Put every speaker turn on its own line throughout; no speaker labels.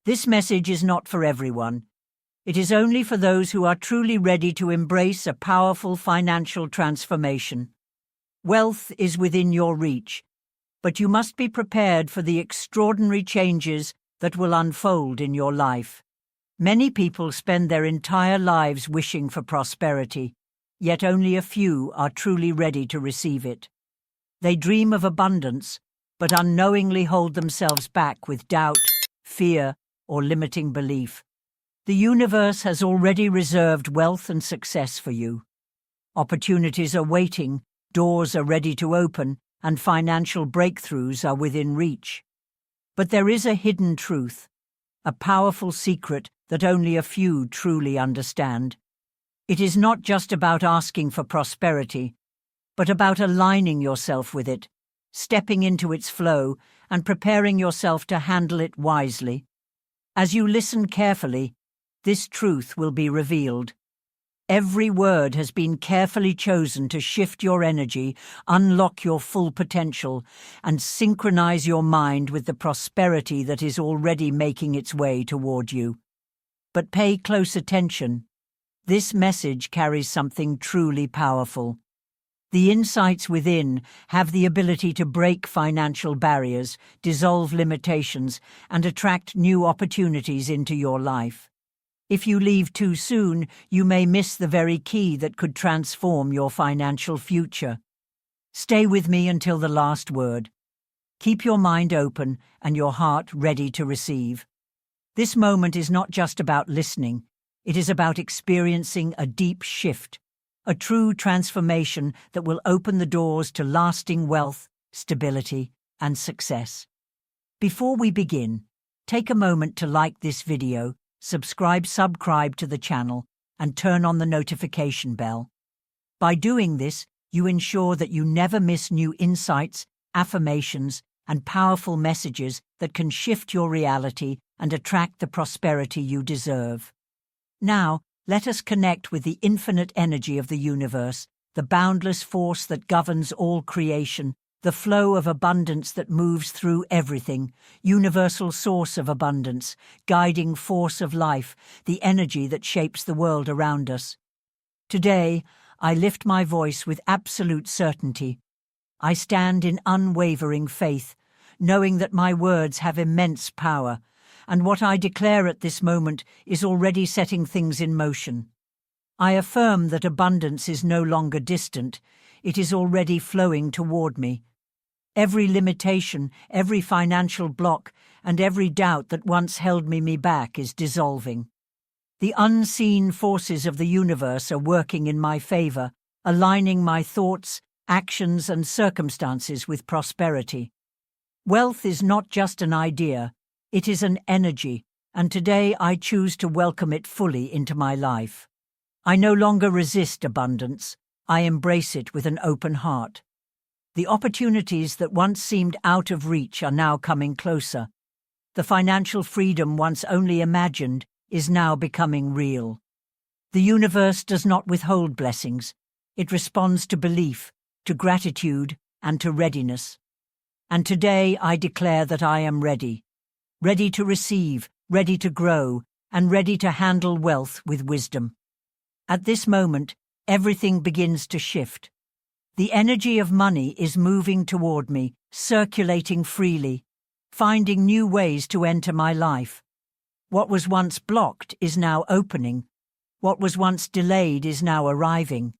This message is not for everyone. It is only for those who are truly ready to embrace a powerful financial transformation. Wealth is within your reach, but you must be prepared for the extraordinary changes that will unfold in your life. Many people spend their entire lives wishing for prosperity, yet only a few are truly ready to receive it. They dream of abundance, but unknowingly hold themselves back with doubt, fear, or limiting belief. The universe has already reserved wealth and success for you. Opportunities are waiting, doors are ready to open, and financial breakthroughs are within reach. But there is a hidden truth, a powerful secret that only a few truly understand. It is not just about asking for prosperity, but about aligning yourself with it, stepping into its flow, and preparing yourself to handle it wisely. As you listen carefully, this truth will be revealed. Every word has been carefully chosen to shift your energy, unlock your full potential, and synchronize your mind with the prosperity that is already making its way toward you. But pay close attention. This message carries something truly powerful. The insights within have the ability to break financial barriers, dissolve limitations, and attract new opportunities into your life. If you leave too soon, you may miss the very key that could transform your financial future. Stay with me until the last word. Keep your mind open and your heart ready to receive. This moment is not just about listening. It is about experiencing a deep shift, a true transformation that will open the doors to lasting wealth, stability, and success. Before we begin, take a moment to like this video, subscribe to the channel, and turn on the notification bell. By doing this, you ensure that you never miss new insights, affirmations, and powerful messages that can shift your reality and attract the prosperity you deserve. Now, let us connect with the infinite energy of the universe, the boundless force that governs all creation, the flow of abundance that moves through everything, universal source of abundance, guiding force of life, the energy that shapes the world around us. Today, I lift my voice with absolute certainty. I stand in unwavering faith, knowing that my words have immense power, and what I declare at this moment is already setting things in motion. I affirm that abundance is no longer distant, it is already flowing toward me. Every limitation, every financial block, and every doubt that once held me back is dissolving. The unseen forces of the universe are working in my favor, aligning my thoughts, actions, and circumstances with prosperity. Wealth is not just an idea, it is an energy, and today I choose to welcome it fully into my life. I no longer resist abundance, I embrace it with an open heart. The opportunities that once seemed out of reach are now coming closer. The financial freedom once only imagined is now becoming real. The universe does not withhold blessings. It responds to belief, to gratitude, and to readiness. And today I declare that I am ready. Ready to receive, ready to grow, and ready to handle wealth with wisdom. At this moment, everything begins to shift. The energy of money is moving toward me, circulating freely, finding new ways to enter my life. What was once blocked is now opening. What was once delayed is now arriving.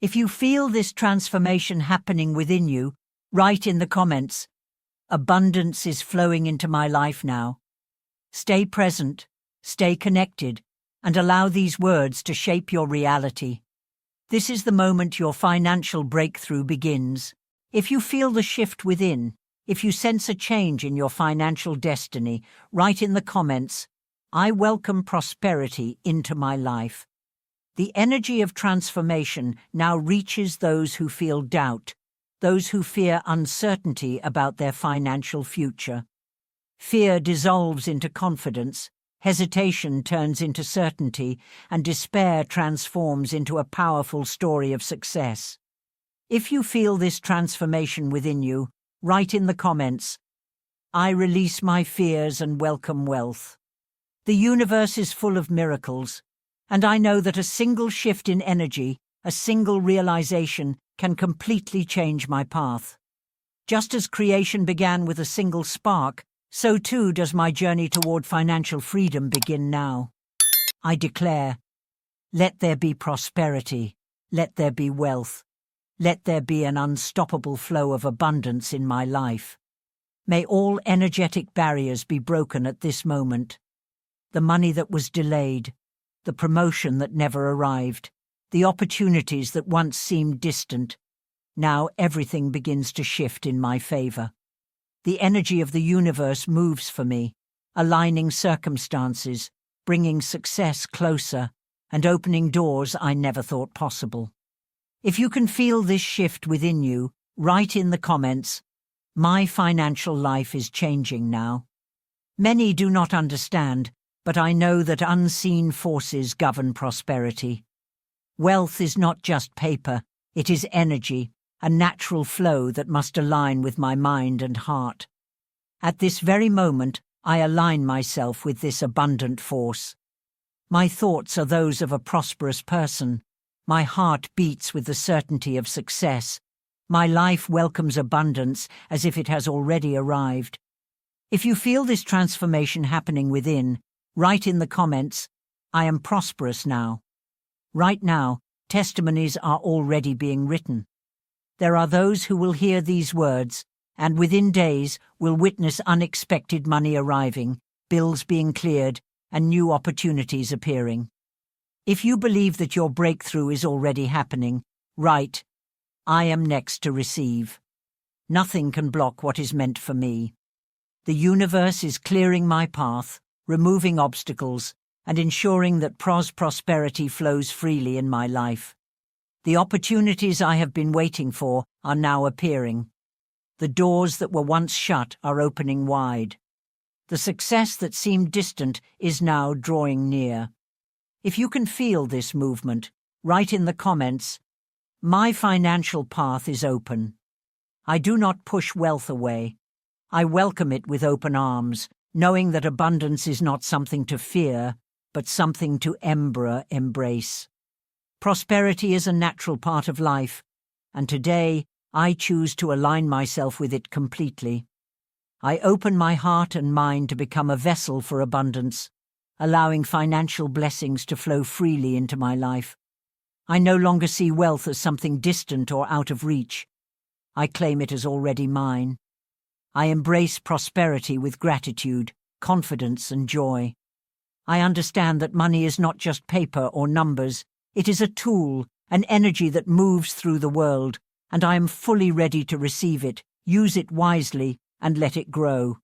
If you feel this transformation happening within you, write in the comments, "Abundance is flowing into my life now." Stay present, stay connected, and allow these words to shape your reality. This is the moment your financial breakthrough begins. If you feel the shift within, if you sense a change in your financial destiny, write in the comments, "I welcome prosperity into my life." The energy of transformation now reaches those who feel doubt, those who fear uncertainty about their financial future. Fear dissolves into confidence, hesitation turns into certainty, and despair transforms into a powerful story of success. If you feel this transformation within you, write in the comments, "I release my fears and welcome wealth." The universe is full of miracles, and I know that a single shift in energy, a single realization, can completely change my path. Just as creation began with a single spark, so too does my journey toward financial freedom begin now. I declare, let there be prosperity, let there be wealth, let there be an unstoppable flow of abundance in my life. May all energetic barriers be broken at this moment. The money that was delayed, the promotion that never arrived, the opportunities that once seemed distant, now everything begins to shift in my favor. The energy of the universe moves for me, aligning circumstances, bringing success closer, and opening doors I never thought possible. If you can feel this shift within you, write in the comments, "My financial life is changing now." Many do not understand, but I know that unseen forces govern prosperity. Wealth is not just paper, it is energy, a natural flow that must align with my mind and heart. At this very moment, I align myself with this abundant force. My thoughts are those of a prosperous person. My heart beats with the certainty of success. My life welcomes abundance as if it has already arrived. If you feel this transformation happening within, write in the comments, "I am prosperous now." Right now, testimonies are already being written. There are those who will hear these words, and within days will witness unexpected money arriving, bills being cleared, and new opportunities appearing. If you believe that your breakthrough is already happening, write, "I am next to receive." Nothing can block what is meant for me. The universe is clearing my path, removing obstacles, and ensuring that prosperity flows freely in my life. The opportunities I have been waiting for are now appearing. The doors that were once shut are opening wide. The success that seemed distant is now drawing near. If you can feel this movement, write in the comments, "My financial path is open." I do not push wealth away. I welcome it with open arms, knowing that abundance is not something to fear, but something to embrace. Prosperity is a natural part of life, and today I choose to align myself with it completely. I open my heart and mind to become a vessel for abundance, allowing financial blessings to flow freely into my life. I no longer see wealth as something distant or out of reach. I claim it as already mine. I embrace prosperity with gratitude, confidence, and joy. I understand that money is not just paper or numbers. It is a tool, an energy that moves through the world, and I am fully ready to receive it, use it wisely, and let it grow.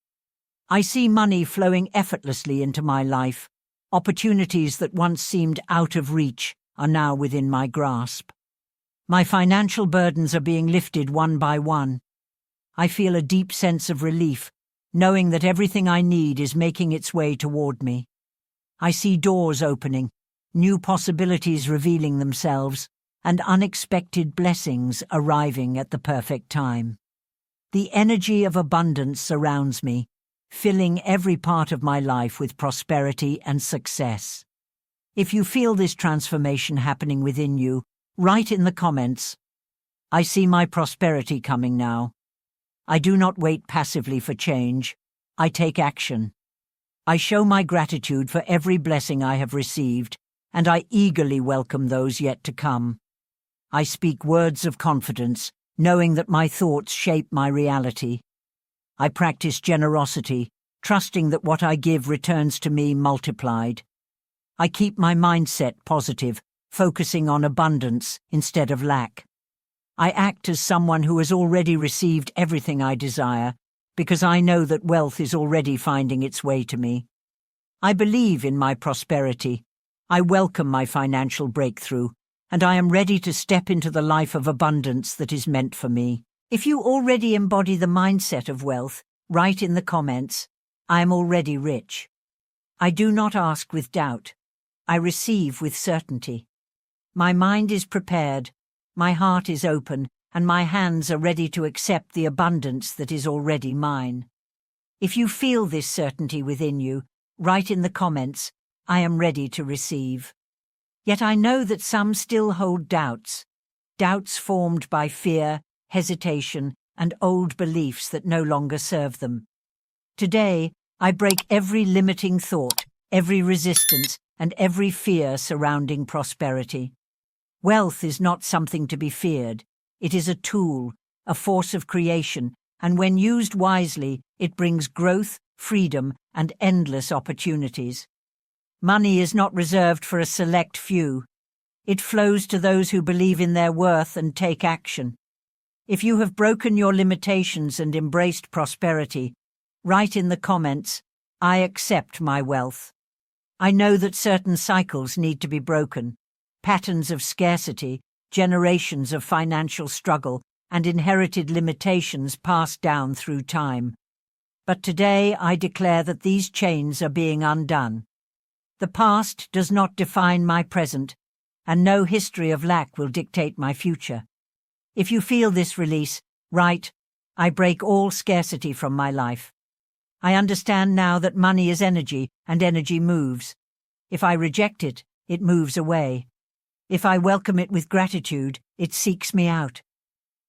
I see money flowing effortlessly into my life. Opportunities that once seemed out of reach are now within my grasp. My financial burdens are being lifted one by one. I feel a deep sense of relief, knowing that everything I need is making its way toward me. I see doors opening, new possibilities revealing themselves, and unexpected blessings arriving at the perfect time. The energy of abundance surrounds me, filling every part of my life with prosperity and success. If you feel this transformation happening within you, write in the comments, "I see my prosperity coming now." I do not wait passively for change. I take action. I show my gratitude for every blessing I have received, and I eagerly welcome those yet to come. I speak words of confidence, knowing that my thoughts shape my reality. I practice generosity, trusting that what I give returns to me multiplied. I keep my mindset positive, focusing on abundance instead of lack. I act as someone who has already received everything I desire, because I know that wealth is already finding its way to me. I believe in my prosperity. I welcome my financial breakthrough, and I am ready to step into the life of abundance that is meant for me. If you already embody the mindset of wealth, write in the comments, "I am already rich." I do not ask with doubt. I receive with certainty. My mind is prepared, my heart is open, and my hands are ready to accept the abundance that is already mine. If you feel this certainty within you, write in the comments, "I am ready to receive." Yet I know that some still hold doubts formed by fear, hesitation, and old beliefs that no longer serve them. Today, I break every limiting thought, every resistance, and every fear surrounding prosperity. Wealth is not something to be feared. It is a tool, a force of creation, and when used wisely, it brings growth, freedom, and endless opportunities. Money is not reserved for a select few. It flows to those who believe in their worth and take action. If you have broken your limitations and embraced prosperity, write in the comments, "I accept my wealth." I know that certain cycles need to be broken. Patterns of scarcity, generations of financial struggle, and inherited limitations passed down through time. But today I declare that these chains are being undone. The past does not define my present, and no history of lack will dictate my future. If you feel this release, write, "I break all scarcity from my life." I understand now that money is energy, and energy moves. If I reject it, it moves away. If I welcome it with gratitude, it seeks me out.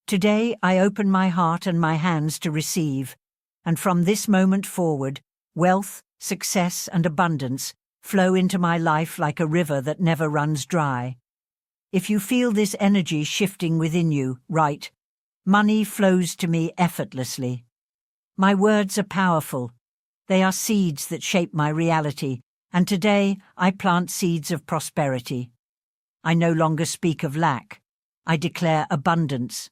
Today I open my heart and my hands to receive, and from this moment forward, wealth, success, and abundance flow into my life like a river that never runs dry. If you feel this energy shifting within you, write, "Money flows to me effortlessly." My words are powerful. They are seeds that shape my reality, and today I plant seeds of prosperity. I no longer speak of lack. I declare abundance.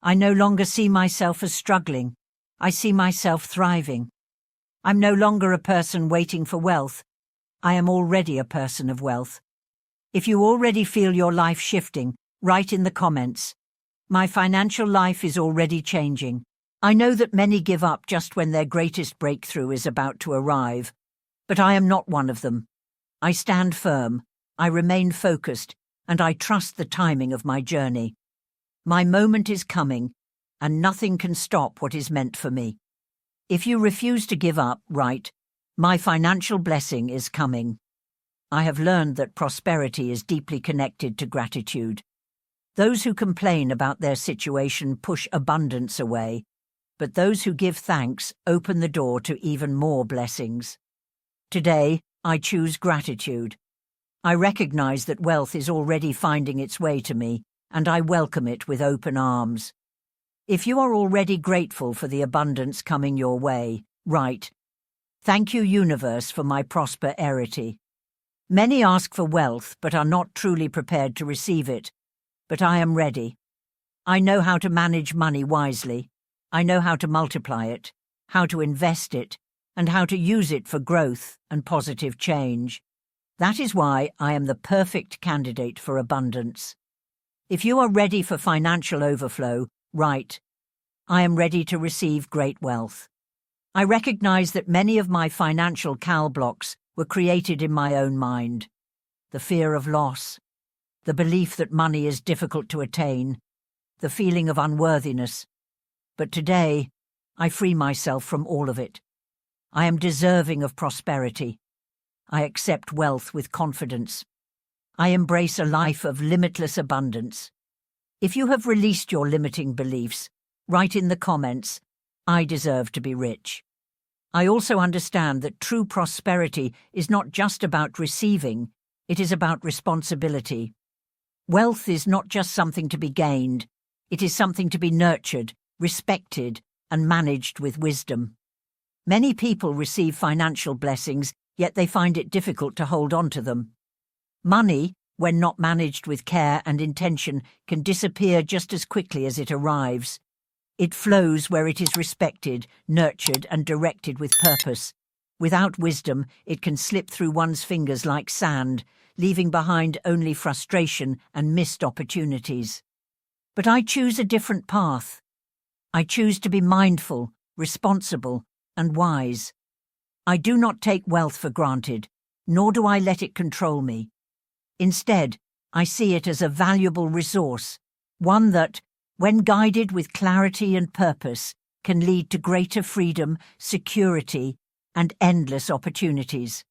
I no longer see myself as struggling. I see myself thriving. I'm no longer a person waiting for wealth. I am already a person of wealth. If you already feel your life shifting, write in the comments, "My financial life is already changing." I know that many give up just when their greatest breakthrough is about to arrive, but I am not one of them. I stand firm, I remain focused, and I trust the timing of my journey. My moment is coming, and nothing can stop what is meant for me. If you refuse to give up, write, "My financial blessing is coming." I have learned that prosperity is deeply connected to gratitude. Those who complain about their situation push abundance away, but those who give thanks open the door to even more blessings. Today, I choose gratitude. I recognize that wealth is already finding its way to me, and I welcome it with open arms. If you are already grateful for the abundance coming your way, write, "Thank you, universe, for my prosperity." Many ask for wealth but are not truly prepared to receive it, but I am ready. I know how to manage money wisely. I know how to multiply it, how to invest it, and how to use it for growth and positive change. That is why I am the perfect candidate for abundance. If you are ready for financial overflow, write, "I am ready to receive great wealth." I recognize that many of my financial cal blocks were created in my own mind. The fear of loss, the belief that money is difficult to attain, the feeling of unworthiness. But today, I free myself from all of it. I am deserving of prosperity. I accept wealth with confidence. I embrace a life of limitless abundance. If you have released your limiting beliefs, write in the comments, "I deserve to be rich." I also understand that true prosperity is not just about receiving, it is about responsibility. Wealth is not just something to be gained, it is something to be nurtured, respected, and managed with wisdom. Many people receive financial blessings, yet they find it difficult to hold on to them. Money, when not managed with care and intention, can disappear just as quickly as it arrives. It flows where it is respected, nurtured, and directed with purpose. Without wisdom, it can slip through one's fingers like sand, leaving behind only frustration and missed opportunities. But I choose a different path. I choose to be mindful, responsible, and wise. I do not take wealth for granted, nor do I let it control me. Instead, I see it as a valuable resource, one that, when guided with clarity and purpose, can lead to greater freedom, security, and endless opportunities.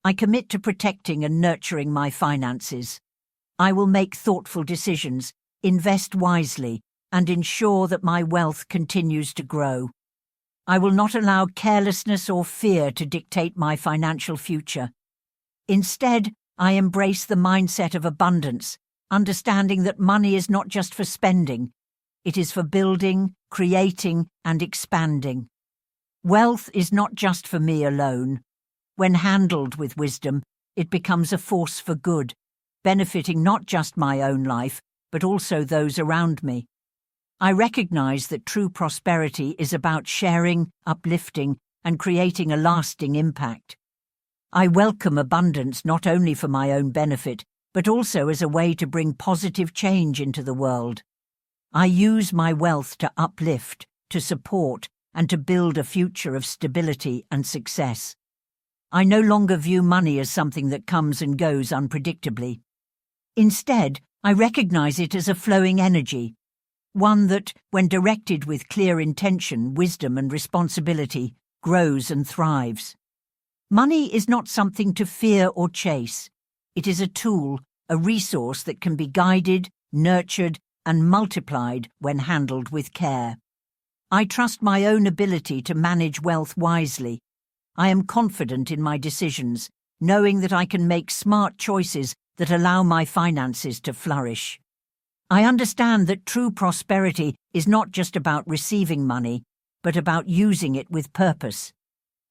I commit to protecting and nurturing my finances. I will make thoughtful decisions, invest wisely, and ensure that my wealth continues to grow. I will not allow carelessness or fear to dictate my financial future. Instead, I embrace the mindset of abundance, understanding that money is not just for spending, it is for building, creating, and expanding. Wealth is not just for me alone. When handled with wisdom, it becomes a force for good, benefiting not just my own life, but also those around me. I recognize that true prosperity is about sharing, uplifting, and creating a lasting impact. I welcome abundance not only for my own benefit, but also as a way to bring positive change into the world. I use my wealth to uplift, to support, and to build a future of stability and success. I no longer view money as something that comes and goes unpredictably. Instead, I recognize it as a flowing energy, one that, when directed with clear intention, wisdom, and responsibility, grows and thrives. Money is not something to fear or chase. It is a tool, a resource that can be guided, nurtured, and multiplied when handled with care. I trust my own ability to manage wealth wisely. I am confident in my decisions, knowing that I can make smart choices that allow my finances to flourish. I understand that true prosperity is not just about receiving money, but about using it with purpose,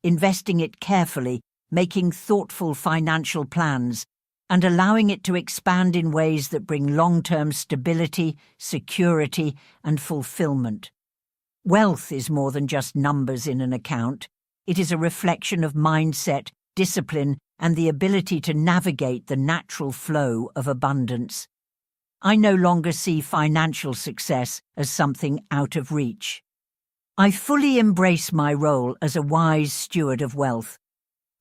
investing it carefully, making thoughtful financial plans, and allowing it to expand in ways that bring long-term stability, security, and fulfillment. Wealth is more than just numbers in an account. It is a reflection of mindset, discipline, and the ability to navigate the natural flow of abundance. I no longer see financial success as something out of reach. I fully embrace my role as a wise steward of wealth.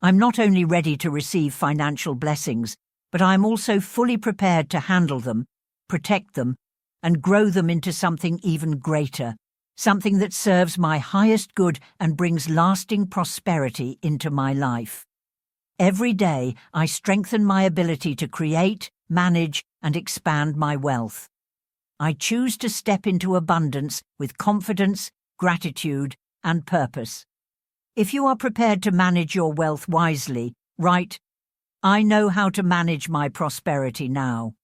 I'm not only ready to receive financial blessings, but I'm also fully prepared to handle them, protect them, and grow them into something even greater, something that serves my highest good and brings lasting prosperity into my life. Every day, I strengthen my ability to create, manage, and expand my wealth. I choose to step into abundance with confidence, gratitude, and purpose. If you are prepared to manage your wealth wisely, write, "I know how to manage my prosperity now."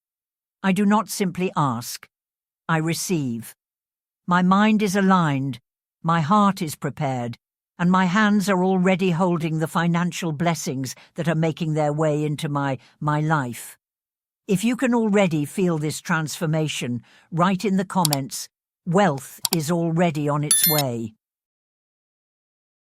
I do not simply ask, I receive. My mind is aligned, my heart is prepared, and my hands are already holding the financial blessings that are making their way into my life. If you can already feel this transformation, write in the comments, "Wealth is already on its way."